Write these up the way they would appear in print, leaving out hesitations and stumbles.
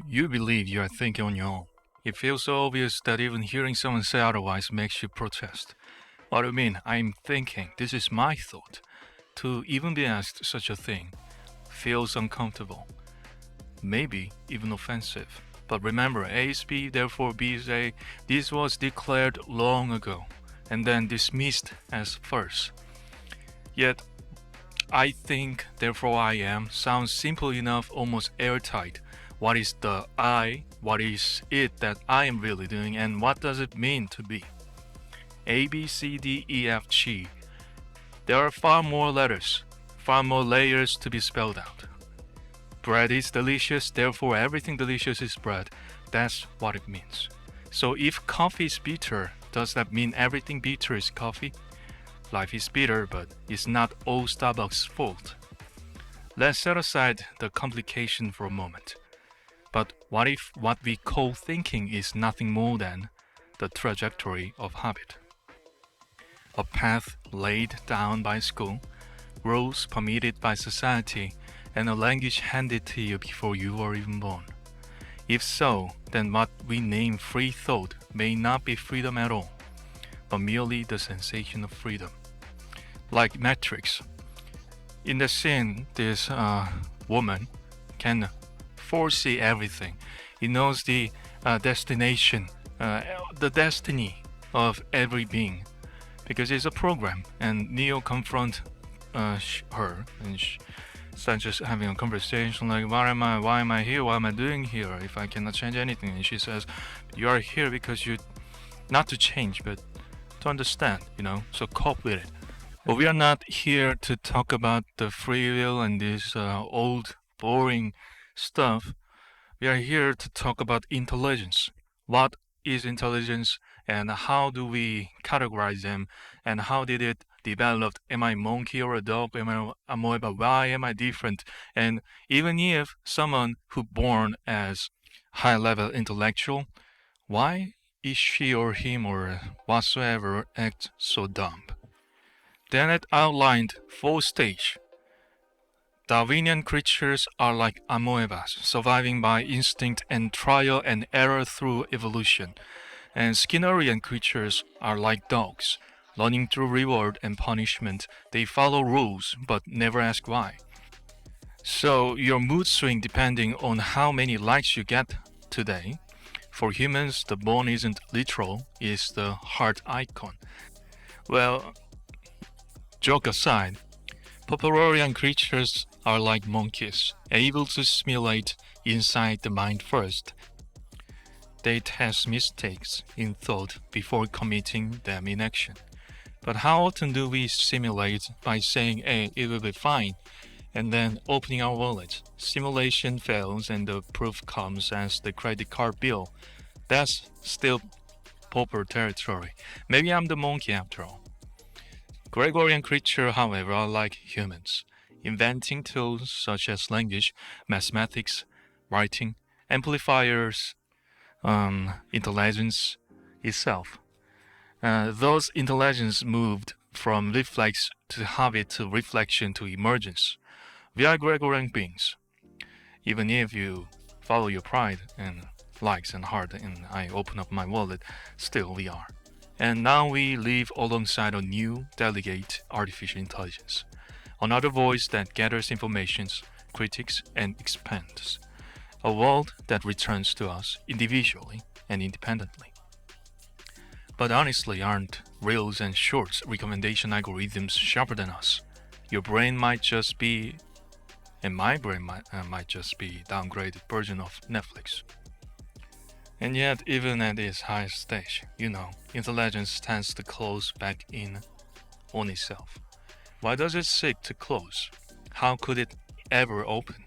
You believe you are thinking on your own. It feels so obvious that even hearing someone say otherwise makes you protest. What do you mean? I'm thinking. This is my thought. To even be asked such a thing feels uncomfortable, maybe even offensive. But remember, A is B, therefore B is A. This was declared long ago and then dismissed as first. Yet, I think, therefore I am sounds simple enough, almost airtight. What is the I? What is it that I am really doing? And what does it mean to be? A, B, C, D, E, F, G. There are far more letters, far more layers to be spelled out. Bread is delicious, therefore everything delicious is bread. That's what it means. So if coffee is bitter, does that mean everything bitter is coffee? Life is bitter, but it's not all Starbucks' fault. Let's set aside the complication for a moment. But what if what we call thinking is nothing more than the trajectory of habit? A path laid down by school, rules permitted by society, and a language handed to you before you were even born. If so, then what we name free thought may not be freedom at all, but merely the sensation of freedom. Like Matrix. In the scene, this woman can foresee everything. He knows the destination, the destiny of every being, because it's a program. And Neo confronts her, and starts just having a conversation like, "Why am I here? What am I doing here? If I cannot change anything?" And she says, "You are here because you, not to change, but to understand. So cope with it." But we are not here to talk about the free will and this old, boring stuff. We are here to talk about intelligence. What is intelligence and how do we categorize them and how did it develop? Am I a monkey or a dog? Am I a amoeba? Why am I different? And even if someone who born as high-level intellectual, why is she or him or whatsoever act so dumb? Then it outlined four stages. Darwinian creatures are like amoebas, surviving by instinct and trial and error through evolution. And Skinnerian creatures are like dogs, learning through reward and punishment. They follow rules but never ask why. So your mood swing depending on how many likes you get today. For humans, the bone isn't literal, it's the heart icon. Well, joke aside, Popperian creatures are like monkeys, able to simulate inside the mind first. They test mistakes in thought before committing them in action. But how often do we simulate by saying, "Hey, it will be fine," and then opening our wallet? Simulation fails and the proof comes as the credit card bill. That's still pauper territory. Maybe I'm the monkey after all. Gregorian creatures, however, are like humans, inventing tools such as language, mathematics, writing, amplifiers, intelligence itself. Those intelligence moved from reflex to habit to reflection to emergence. We are Gregorian beings. Even if you follow your pride and likes and heart and I open up my wallet, still we are. And now we live alongside a new delegate artificial intelligence, another voice that gathers informations, critiques, and expands, a world that returns to us individually and independently. But honestly, aren't Reels and Shorts recommendation algorithms sharper than us? Your brain might just be, and my brain might just be downgraded version of Netflix. And yet, even at its highest stage, intelligence tends to close back in on itself. Why does it seek to close? How could it ever open?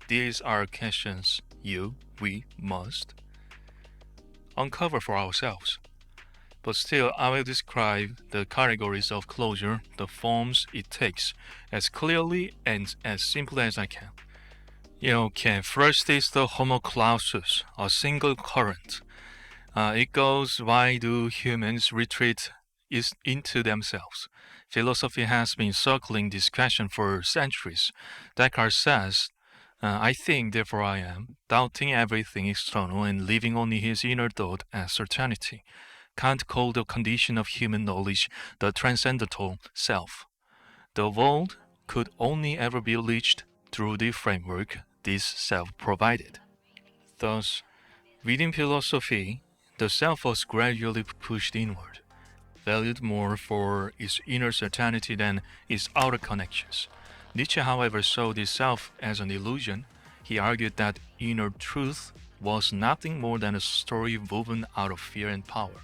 These are questions we must uncover for ourselves. But still, I will describe the categories of closure, the forms it takes, as clearly and as simply as I can. Okay, first is the homo clausus, a single current. It goes, why do humans retreat into themselves? Philosophy has been circling this question for centuries. Descartes says, I think, therefore I am, doubting everything external and leaving only his inner thought as certainty. Kant called the condition of human knowledge the transcendental self. The world could only ever be reached through the framework this self provided. Thus, within philosophy, the self was gradually pushed inward, valued more for its inner certainty than its outer connections. Nietzsche, however, saw this self as an illusion. He argued that inner truth was nothing more than a story woven out of fear and power.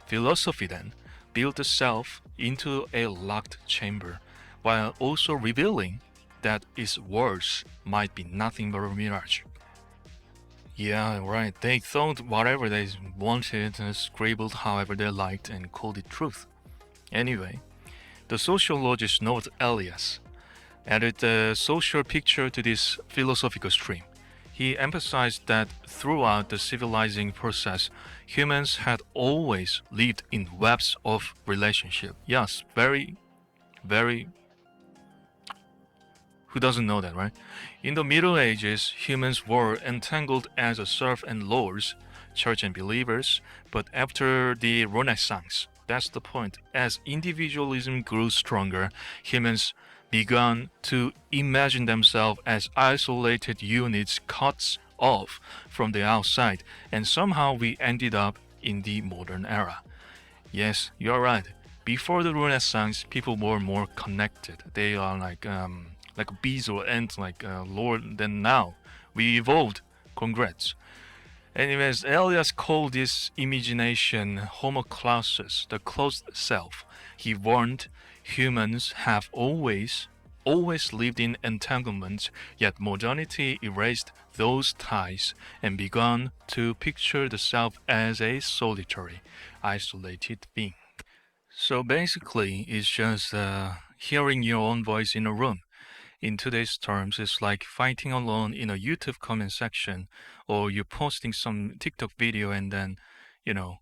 Philosophy, then, built the self into a locked chamber, while also revealing that its words might be nothing but a mirage. Yeah, right. They thought whatever they wanted, scribbled however they liked, and called it truth. Anyway, the sociologist Norbert Elias added a social picture to this philosophical stream. He emphasized that throughout the civilizing process, humans had always lived in webs of relationship. Yes, very. Who doesn't know that, right? In the Middle Ages, humans were entangled as a serf and lords, church and believers, but after the Renaissance, that's the point. As individualism grew stronger, humans began to imagine themselves as isolated units cut off from the outside, and somehow we ended up in the modern era. Yes, you're right. Before the Renaissance, people were more connected. They are like bees or ants, like Lord. Than now, we evolved. Congrats. Anyways, Elias called this imagination homoklausis, the closed self. He warned humans have always lived in entanglements, yet modernity erased those ties and began to picture the self as a solitary, isolated being. So basically, it's just hearing your own voice in a room. In today's terms, it's like fighting alone in a YouTube comment section, or you're posting some TikTok video and then, you know,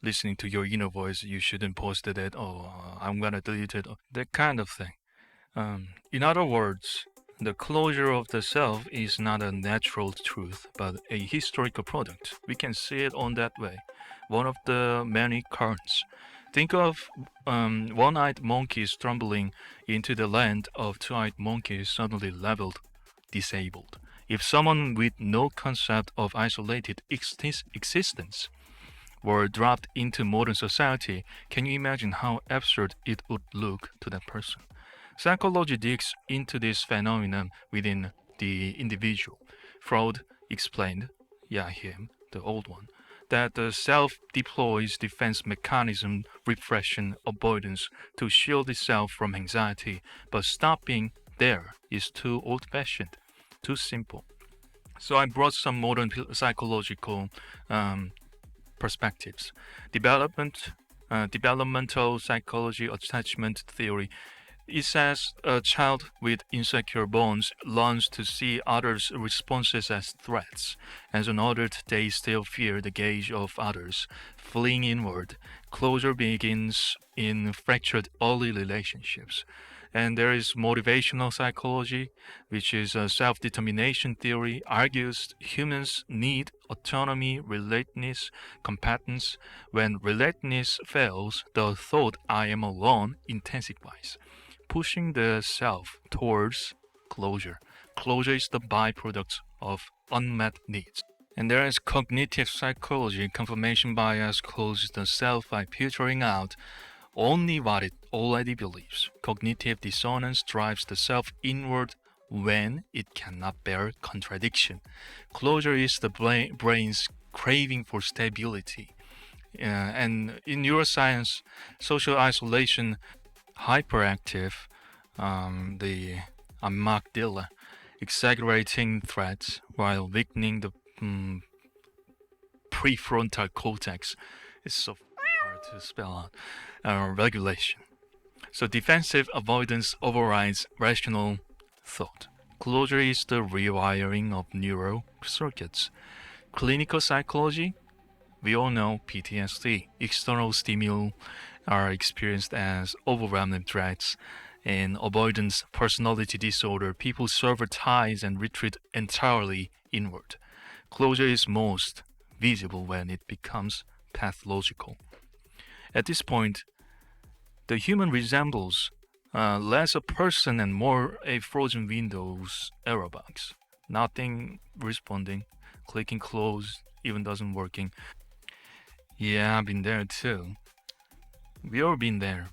listening to your inner voice, you shouldn't post it, or I'm gonna delete it, that kind of thing. In other words, the closure of the self is not a natural truth, but a historical product. We can see it on that way. One of the many currents. Think of one-eyed monkeys stumbling into the land of two-eyed monkeys suddenly leveled, disabled. If someone with no concept of isolated existence were dropped into modern society, can you imagine how absurd it would look to that person? Psychology digs into this phenomenon within the individual. Freud explained, yeah, him, the old one, that the self deploys defense mechanism, repression, avoidance to shield itself from anxiety, but stopping there is too old fashioned, too simple. So I brought some modern psychological perspectives. Developmental psychology, attachment theory. It says a child with insecure bonds learns to see others' responses as threats. As an adult, they still fear the gaze of others. Fleeing inward, closure begins in fractured early relationships. And there is motivational psychology, which is a self-determination theory, argues humans need autonomy, relatedness, competence. When relatedness fails, the thought I am alone intensifies, pushing the self towards closure. Closure is the byproduct of unmet needs. And there is cognitive psychology. Confirmation bias closes the self by filtering out only what it already believes. Cognitive dissonance drives the self inward when it cannot bear contradiction. Closure is the brain's craving for stability. And in neuroscience, social isolation, hyperactive, the amygdala, exaggerating threats while weakening the prefrontal cortex. It's so hard to spell out. Regulation. So defensive avoidance overrides rational thought. Closure is the rewiring of neural circuits. Clinical psychology. We all know PTSD. External stimuli are experienced as overwhelming threats, In avoidance personality disorder, people sever ties and retreat entirely inward. Closure is most visible when it becomes pathological. At this point, the human resembles less a person and more a frozen Windows error box. Nothing responding, clicking close even doesn't working. Yeah, I've been there too. We all been there.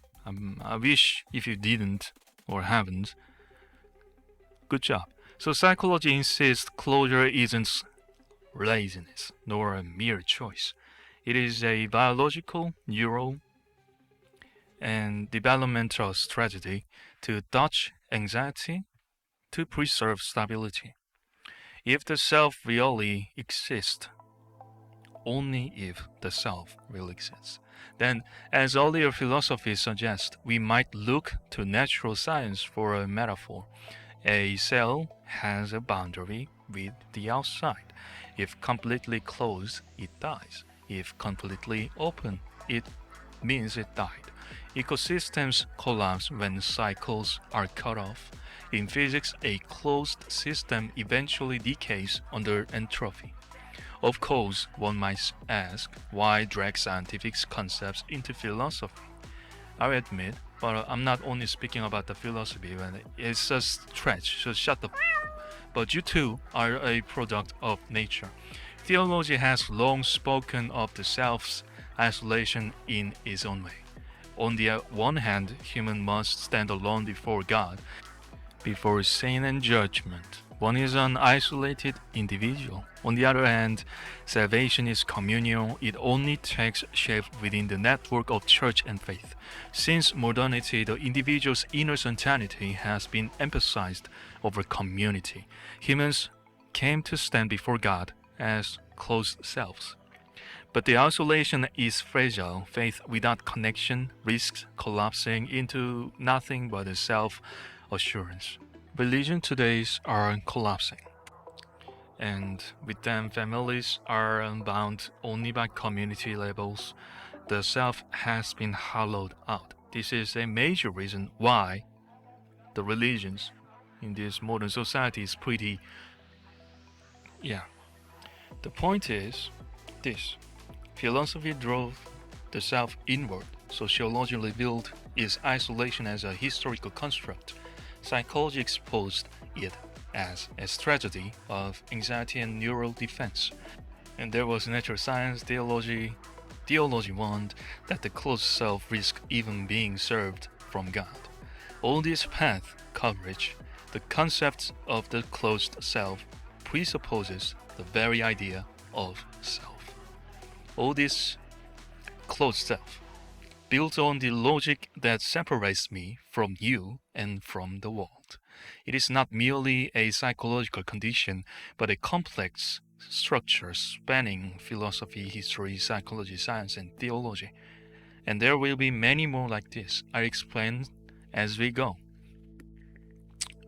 I wish if you didn't or haven't, good job. So psychology insists closure isn't laziness nor a mere choice. It is a biological, neural, and developmental strategy to dodge anxiety to preserve stability. If the self really exists, only if the self really exists, then, as earlier philosophy suggests, we might look to natural science for a metaphor. A cell has a boundary with the outside. If completely closed, it dies. If completely open, it means it died. Ecosystems collapse when cycles are cut off. In physics, a closed system eventually decays under entropy. Of course, one might ask, why drag scientific concepts into philosophy? I admit, but I'm not only speaking about the philosophy, when it's a stretch, so shut the but you too are a product of nature. Theology has long spoken of the self's isolation in its own way. On the one hand, human must stand alone before God, before sin and judgment. One is an isolated individual. On the other hand, salvation is communal. It only takes shape within the network of church and faith. Since modernity, the individual's inner spontaneity has been emphasized over community. Humans came to stand before God as closed selves. But the isolation is fragile. Faith without connection risks collapsing into nothing but a self-assurance. Religion today are collapsing, and with them families are bound only by community labels. The self has been hollowed out. This is a major reason why the religions in this modern society is pretty. Yeah. The point is this. Philosophy drove the self inward. Sociology revealed its isolation as a historical construct. Psychology exposed it as a strategy of anxiety and neural defense. And there was natural science, theology. Theology warned that the closed self risked even being served from God. All this path coverage, the concept of the closed self presupposes the very idea of self. All this closed self built on the logic that separates me from you and from the world. It is not merely a psychological condition, but a complex structure spanning philosophy, history, psychology, science, and theology. And there will be many more like this. I explain as we go.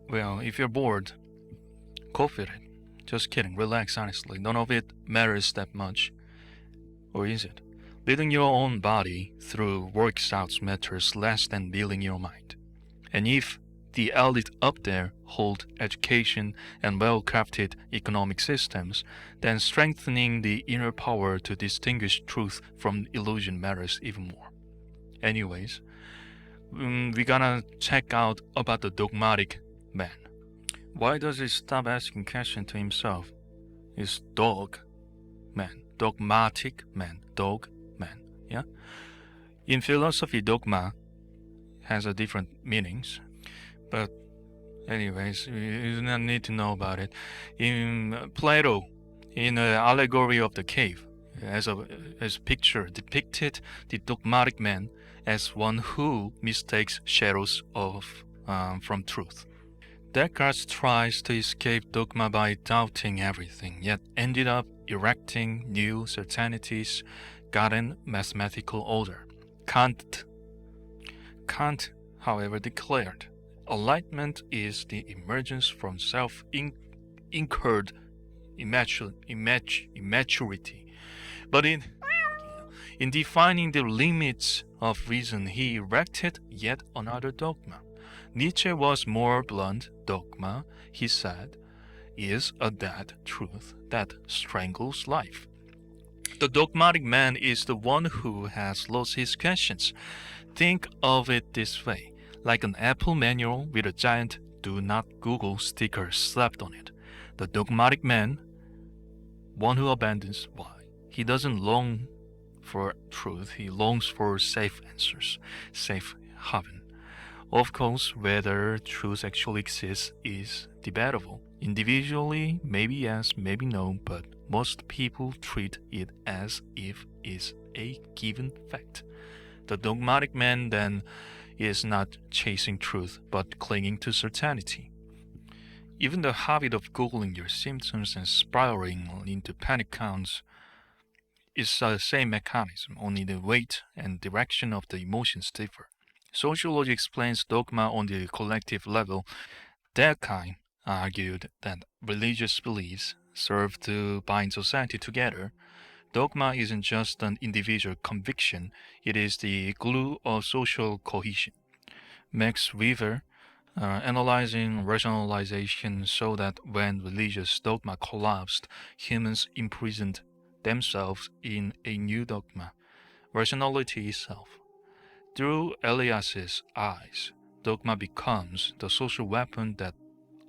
Well, if you're bored, go for it. Just kidding, relax honestly. None of it matters that much. Or is it? Building your own body through workouts matters less than building your mind. And if the elite up there hold education and well-crafted economic systems, then strengthening the inner power to distinguish truth from illusion matters even more. Anyways, we're gonna check out about the dogmatic man. Why does he stop asking questions to himself? Is dog man, dogmatic man, dog man, yeah? In philosophy, dogma has a different meanings, but anyways, you do not need to know about it. In Plato, in an allegory of the cave, as picture depicted the dogmatic man as one who mistakes shadows of from truth. Descartes tries to escape dogma by doubting everything, yet ended up erecting new certainties, gotten mathematical order. Kant, however, declared, enlightenment is the emergence from self-incurred immaturity. But in defining the limits of reason, he erected yet another dogma. Nietzsche was more blunt. Dogma, he said, is a dead truth that strangles life. The dogmatic man is the one who has lost his conscience. Think of it this way, like an Apple manual with a giant "Do not Google" sticker slapped on it. The dogmatic man, one who abandons why. He doesn't long for truth, he longs for safe answers, safe haven. Of course, whether truth actually exists is debatable. Individually, maybe yes, maybe no, but most people treat it as if it's a given fact. The dogmatic man, then, is not chasing truth, but clinging to certainty. Even the habit of Googling your symptoms and spiraling into panic counts is the same mechanism, only the weight and direction of the emotions differ. Sociology explains dogma on the collective level. Durkheim argued that religious beliefs serve to bind society together. Dogma isn't just an individual conviction, it is the glue of social cohesion. Max Weber, analyzing rationalization, showed that when religious dogma collapsed, humans imprisoned themselves in a new dogma, rationality itself. Through Elias's eyes, dogma becomes the social weapon that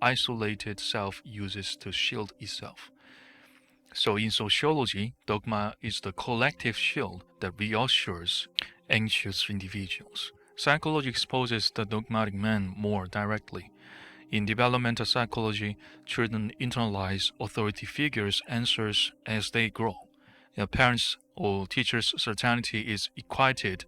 isolated self uses to shield itself. So in sociology, dogma is the collective shield that reassures anxious individuals. Psychology exposes the dogmatic man more directly. In developmental psychology, children internalize authority figures' answers as they grow. Their parents' or teachers' certainty is equated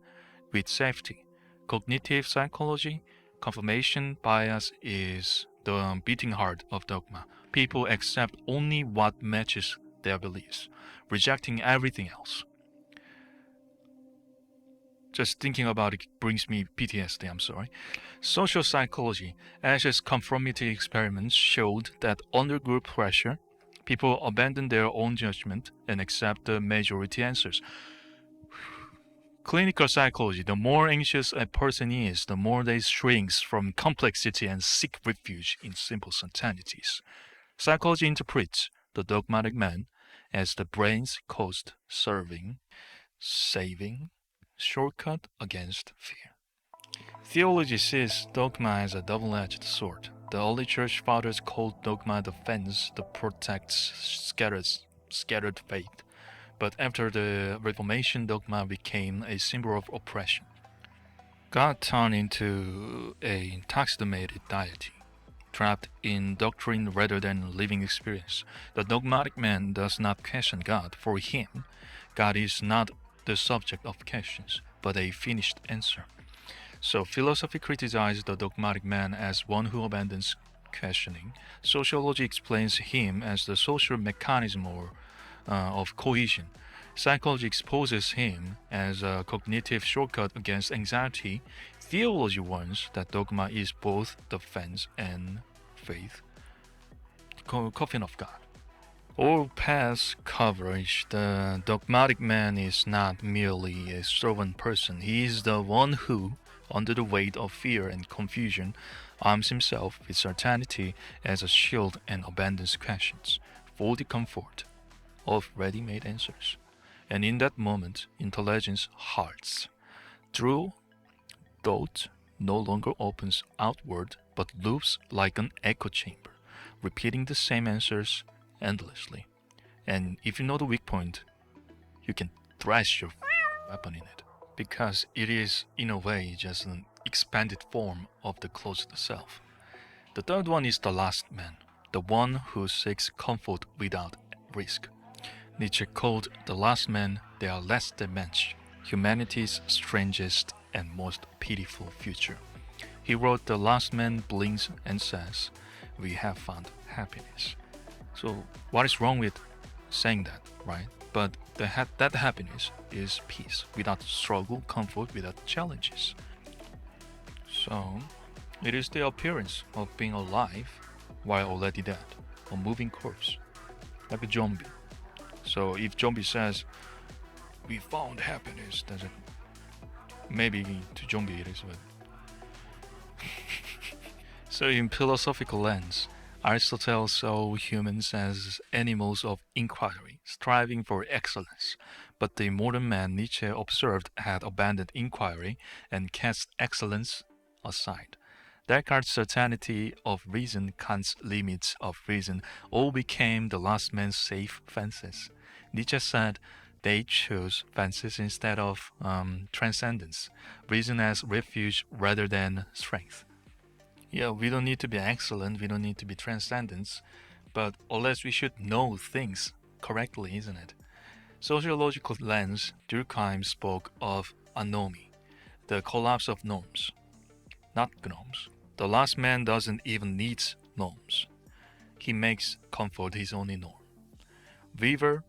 with safety. Cognitive psychology, confirmation bias is the beating heart of dogma. People accept only what matches their beliefs, rejecting everything else. Just thinking about it brings me PTSD, I'm sorry. Social psychology, Ash's conformity experiments showed that under group pressure, people abandon their own judgment and accept the majority answers. Clinical psychology, the more anxious a person is, the more they shrink from complexity and seek refuge in simple certainties. Psychology interprets the dogmatic man as the brain's cost serving, saving shortcut against fear. Theology sees dogma as a double-edged sword. The early church fathers called dogma the fence that protects scattered faith. But after the Reformation, dogma became a symbol of oppression. God turned into a taxidermated deity, trapped in doctrine rather than living experience. The dogmatic man does not question God. For him, God is not the subject of questions, but a finished answer. So philosophy criticizes the dogmatic man as one who abandons questioning. Sociology explains him as the social mechanism of cohesion. Psychology exposes him as a cognitive shortcut against anxiety. Theology warns that dogma is both the fence and faith, coffin of God. All past coverage, the dogmatic man is not merely a servant person. He is the one who, under the weight of fear and confusion, arms himself with certainty as a shield and abandons questions for the comfort of ready-made answers. And in that moment, intelligence halts. True thought no longer opens outward but loops like an echo chamber, repeating the same answers endlessly. And if you know the weak point, you can thrash your weapon in it, because it is, in a way, just an expanded form of the closed self. The third one is the last man, the one who seeks comfort without risk. Nietzsche called the last man der letzte Mensch, humanity's strangest and most pitiful future. He wrote, "The last man blinks and says, 'We have found happiness.'" So what is wrong with saying that, right? But that happiness is peace, without struggle, comfort without challenges. So it is the appearance of being alive while already dead, a moving corpse, like a zombie. So if zombie says, "We found happiness," doesn't maybe to zombie it is, but So, in philosophical lens, Aristotle saw humans as animals of inquiry, striving for excellence. But the modern man Nietzsche observed had abandoned inquiry and cast excellence aside. Descartes' certainty of reason, Kant's limits of reason, all became the last man's safe fences. Nietzsche said they chose fences instead of transcendence, reason as refuge rather than strength. Yeah, we don't need to be excellent, we don't need to be transcendent, but unless we should know things correctly, isn't it? Sociological lens, Durkheim spoke of anomie, the collapse of norms, not gnomes. The last man doesn't even need norms. He makes comfort his only norm. Weber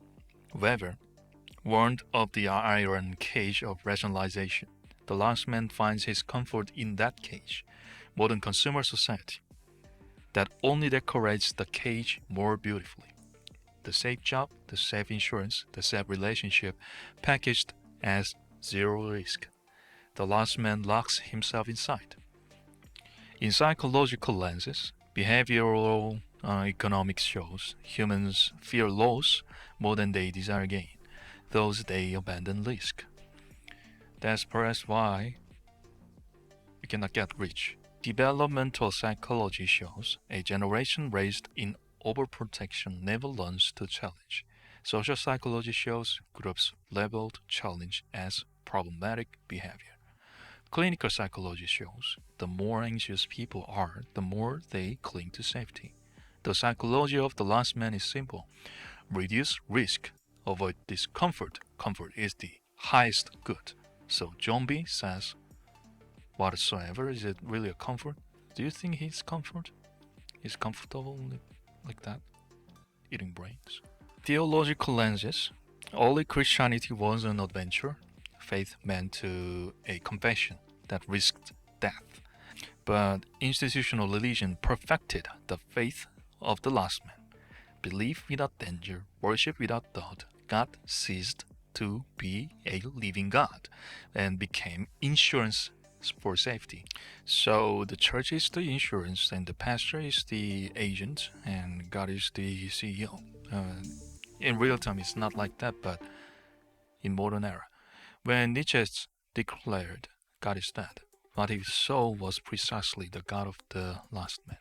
warned of the iron cage of rationalization. The last man finds his comfort in that cage. Modern consumer society that only decorates the cage more beautifully. The safe job, the safe insurance, the safe relationship packaged as zero risk. The last man locks himself inside. In psychological lenses, behavioral economics shows humans fear loss more than they desire gain, thus they abandon risk. That's perhaps why we cannot get rich. Developmental psychology shows a generation raised in overprotection never learns to challenge. Social psychology shows groups labeled challenge as problematic behavior. Clinical psychology shows the more anxious people are, the more they cling to safety. The psychology of the last man is simple. Reduce risk, avoid discomfort. Comfort is the highest good. So John B says, whatsoever, is it really a comfort? Do you think he's comfort? He's comfortable like that? Eating brains. Theological lenses. Early Christianity was an adventure. Faith meant to a confession that risked death. But institutional religion perfected the faith of the last man. Belief without danger, worship without doubt. God ceased to be a living God and became insurance for safety. So the church is the insurance and the pastor is the agent and God is the CEO. In real time it's not like that, but in modern era. When Nietzsche declared God is dead, what he saw was precisely the God of the last man.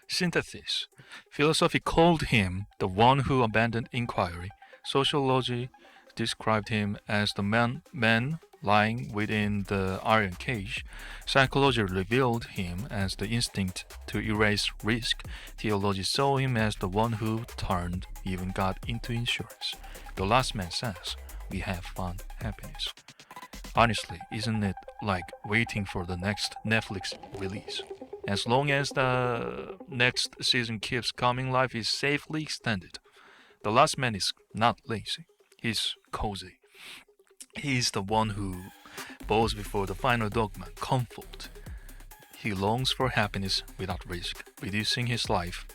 Synthesis. Philosophy called him the one who abandoned inquiry. Sociology described him as the man lying within the iron cage. Psychology revealed him as the instinct to erase risk. Theology saw him as the one who turned even God into insurance. The last man says, we have found happiness. Honestly, isn't it like waiting for the next Netflix release? As long as the next season keeps coming, life is safely extended. The last man is not lazy. He's cozy. He's the one who bows before the final dogma, comfort. He longs for happiness without risk, reducing his life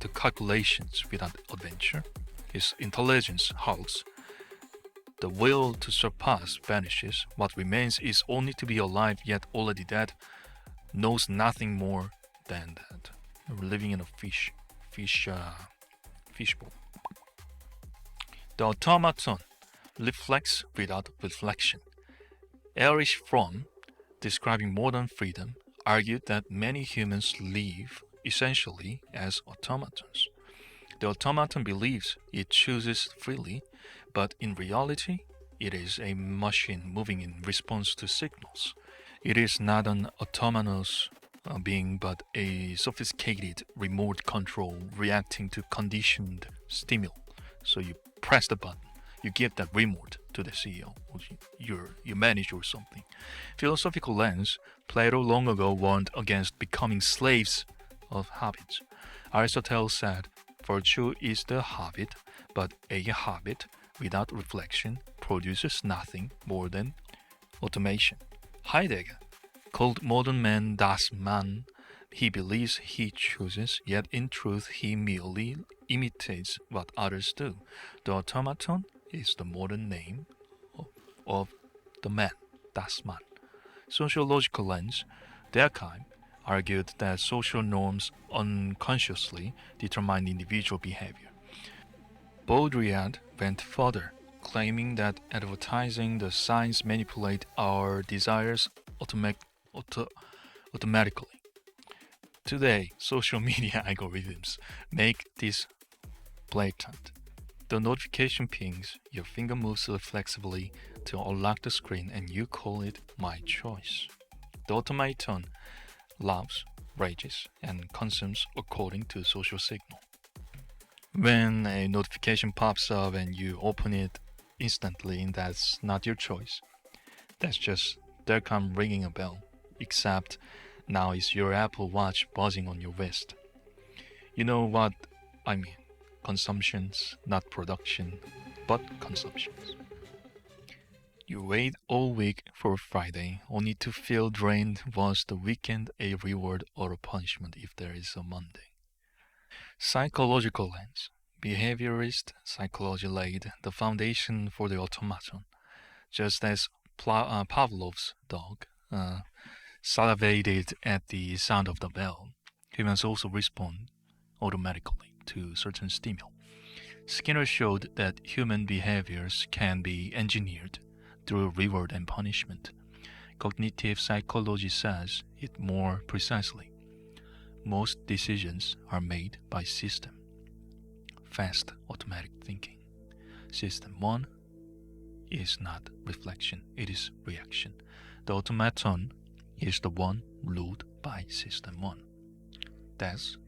to calculations without adventure. His intelligence hulks. The will to surpass vanishes. What remains is only to be alive, yet already dead, knows nothing more than that. We're living in a fishbowl. The automaton reflects without reflection. Erich Fromm, describing modern freedom, argued that many humans live essentially as automatons. The automaton believes it chooses freely, but in reality, it is a machine moving in response to signals. It is not an autonomous being, but a sophisticated remote control reacting to conditioned stimuli. So you press the button, you give that remote to the CEO, or your manager or something. Philosophical lens, Plato long ago warned against becoming slaves of habits. Aristotle said, virtue is the habit, but a habit without reflection produces nothing more than automation. Heidegger called modern man das Man. He believes he chooses, yet in truth he merely imitates what others do. The automaton is the modern name of the man, das Man. Sociological lens, Durkheim argued that social norms unconsciously determine individual behavior. Baudrillard went further, claiming that advertising the signs manipulate our desires auto- automatically. Today, social media algorithms make this blatant. The notification pings, your finger moves flexibly to unlock the screen, and you call it my choice. The automaton loves, rages, and consumes according to social signal. When a notification pops up and you open it instantly, that's not your choice. That's just their come ringing a bell. Except now it's your Apple Watch buzzing on your wrist. You know what I mean? Consumptions, not production, but consumptions. You wait all week for Friday, only to feel drained once the weekend a reward or a punishment if there is a Monday. Psychological lens. Behaviorist psychology laid the foundation for the automaton, just as Pavlov's dog salivated at the sound of the bell. Humans also respond automatically to certain stimuli. Skinner showed that human behaviors can be engineered through reward and punishment. Cognitive psychology says it more precisely. Most decisions are made by system. Fast automatic thinking. System 1 is not reflection, it is reaction. The automaton is the one ruled by system 1. That's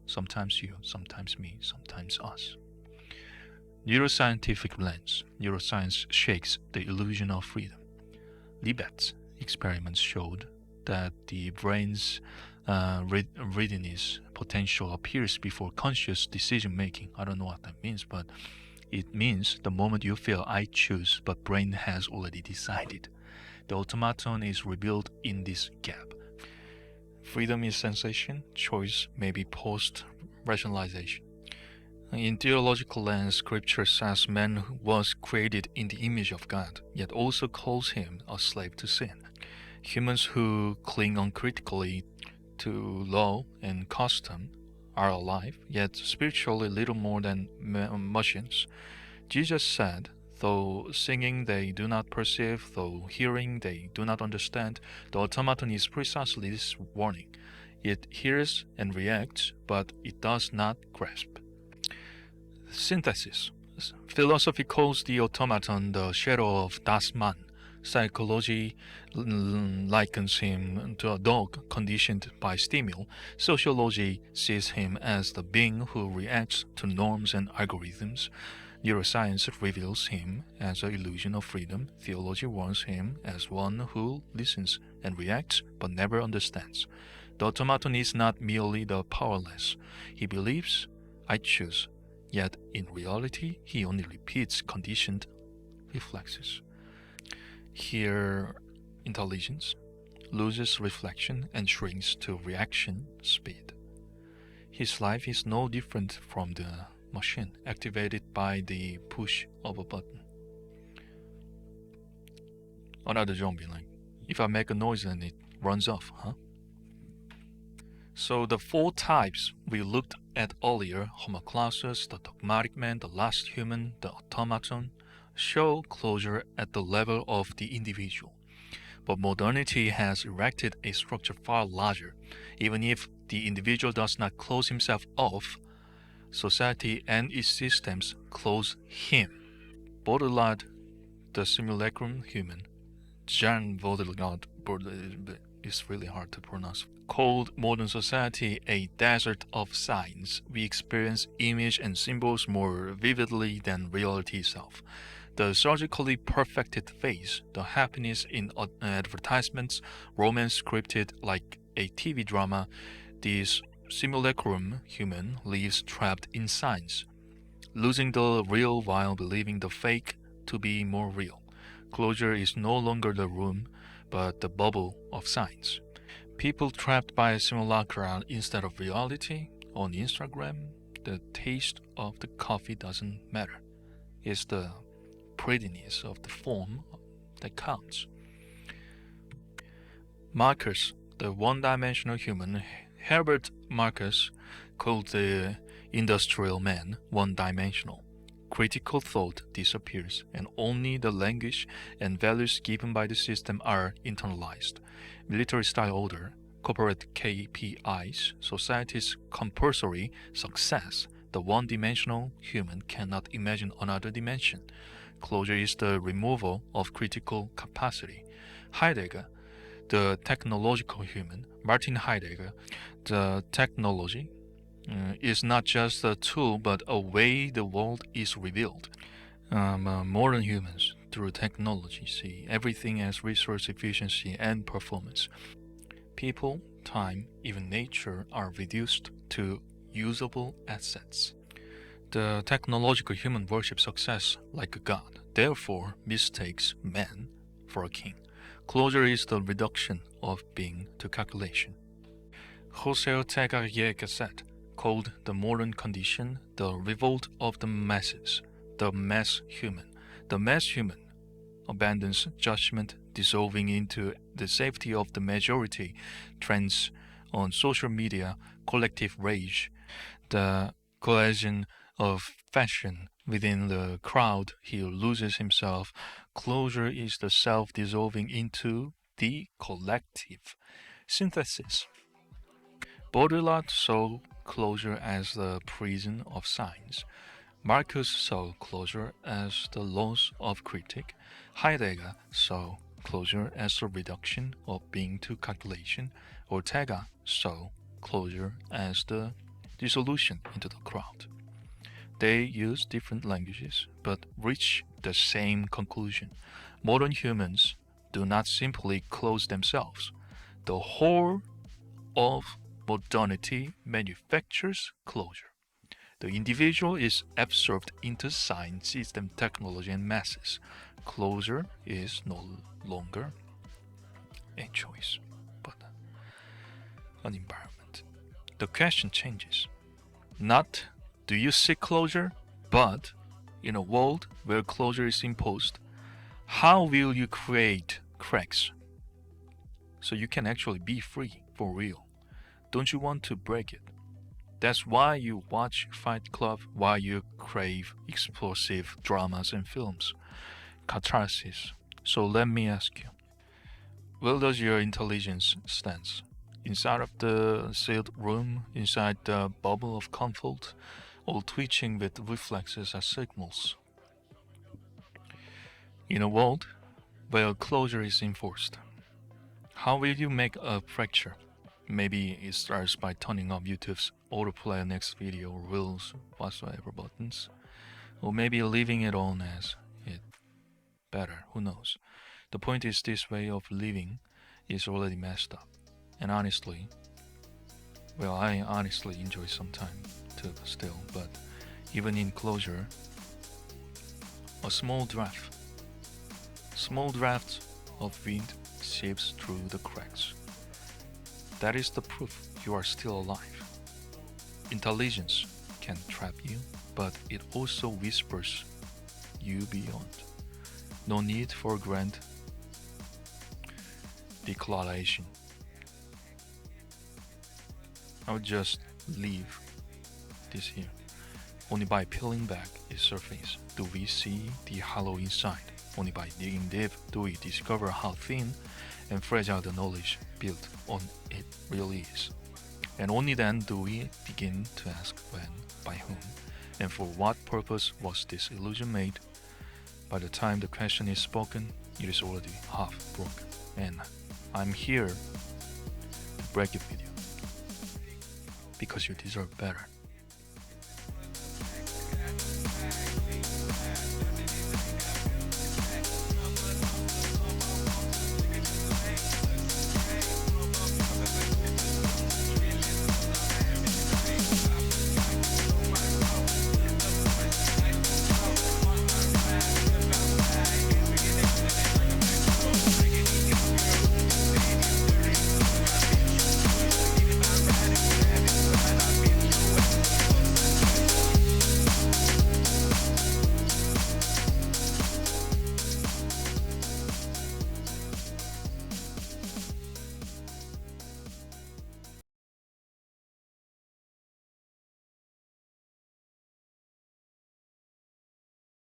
sometimes you, sometimes me, sometimes us. Neuroscientific lens. Neuroscience shakes the illusion of freedom. Libet's experiments showed that the brain's readiness potential appears before conscious decision making. I don't know what that means, but it means the moment you feel I choose, but brain has already decided. The automaton is rebuilt in this gap. Freedom is sensation, choice may be post-rationalization. In theological lens, Scripture says man was created in the image of God, yet also calls him a slave to sin. Humans who cling uncritically to law and custom are alive, yet spiritually little more than machines. Jesus said, though singing they do not perceive, though hearing they do not understand, the automaton is precisely this warning. It hears and reacts, but it does not grasp. Synthesis. Philosophy calls the automaton the shadow of Das Man. Psychology likens him to a dog conditioned by stimuli. Sociology sees him as the being who reacts to norms and algorithms. Neuroscience reveals him as an illusion of freedom. Theology warns him as one who listens and reacts but never understands. The automaton is not merely the powerless. He believes, I choose. Yet in reality, he only repeats conditioned reflexes. Here, intelligence loses reflection and shrinks to reaction speed. His life is no different from the machine activated by the push of a button. Another zombie, like, if I make a noise and it runs off, huh? So the 4 types we looked at earlier, Homo clausus, the dogmatic man, the last human, the automaton, show closure at the level of the individual. But modernity has erected a structure far larger. Even if the individual does not close himself off, society and its systems close him. Baudrillard, the simulacrum human, Jean Baudrillard, it's really hard to pronounce, called modern society a desert of signs. We experience image and symbols more vividly than reality itself. The surgically perfected face, the happiness in advertisements, romance scripted like a TV drama, this simulacrum human lives trapped in signs, losing the real while believing the fake to be more real. Closure is no longer the room, but the bubble of signs. People trapped by simulacra instead of reality. On Instagram, the taste of the coffee doesn't matter. It's the prettiness of the form that counts. Markers The one-dimensional human, Herbert Marcus called the industrial man one-dimensional. Critical thought disappears, and only the language and values given by the system are internalized. Military-style order, corporate KPIs, society's compulsory success. The one-dimensional human cannot imagine another dimension. Closure is the removal of critical capacity. Heidegger, the technological human, Martin Heidegger, the technology is not just a tool but a way the world is revealed. Modern humans, through technology, see everything as resource efficiency and performance. People, time, even nature are reduced to usable assets. The technological human worships success like a god, therefore mistakes man for a king. Closure is the reduction of being to calculation. Jose Ortega y Gasset called the modern condition the revolt of the masses, the mass human. The mass human abandons judgment, dissolving into the safety of the majority, trends on social media, collective rage, the cohesion of fashion within the crowd. He loses himself. Closure is the self dissolving into the collective. Synthesis. Baudrillard saw closure as the prison of science. Marcus saw closure as the loss of critic. Heidegger saw closure as the reduction of being to calculation. Ortega saw closure as the dissolution into the crowd. They use different languages but reach the same conclusion. Modern humans do not simply close themselves. The whole of modernity manufactures closure. The individual is absorbed into science, system, technology, and masses. Closure is no longer a choice, but an environment. The question changes. Not do you seek closure, but in a world where closure is imposed, how will you create cracks so you can actually be free for real? Don't you want to break it? That's why you watch Fight Club, why you crave explosive dramas and films. Catharsis. So let me ask you, where does your intelligence stand? Inside of the sealed room, inside the bubble of comfort, or twitching with reflexes as signals? In a world where closure is enforced, how will you make a fracture? Maybe it starts by turning off YouTube's autoplay next video or reels whatsoever buttons, or maybe leaving it on as it better, who knows. The point is this way of living is already messed up. And honestly, well, I honestly enjoy some time too still, but even in closure, a small draft of wind seeps through the cracks. That is the proof you are still alive. Intelligence can trap you, but it also whispers you beyond. No need for grand declaration. I would just leave this here. Only by peeling back its surface do we see the hollow inside. Only by digging deep do we discover how thin and fragile the knowledge built on it really is. And only then do we begin to ask when, by whom, and for what purpose was this illusion made. By the time the question is spoken, it is already half broken. And I'm here to break it with you, because you deserve better.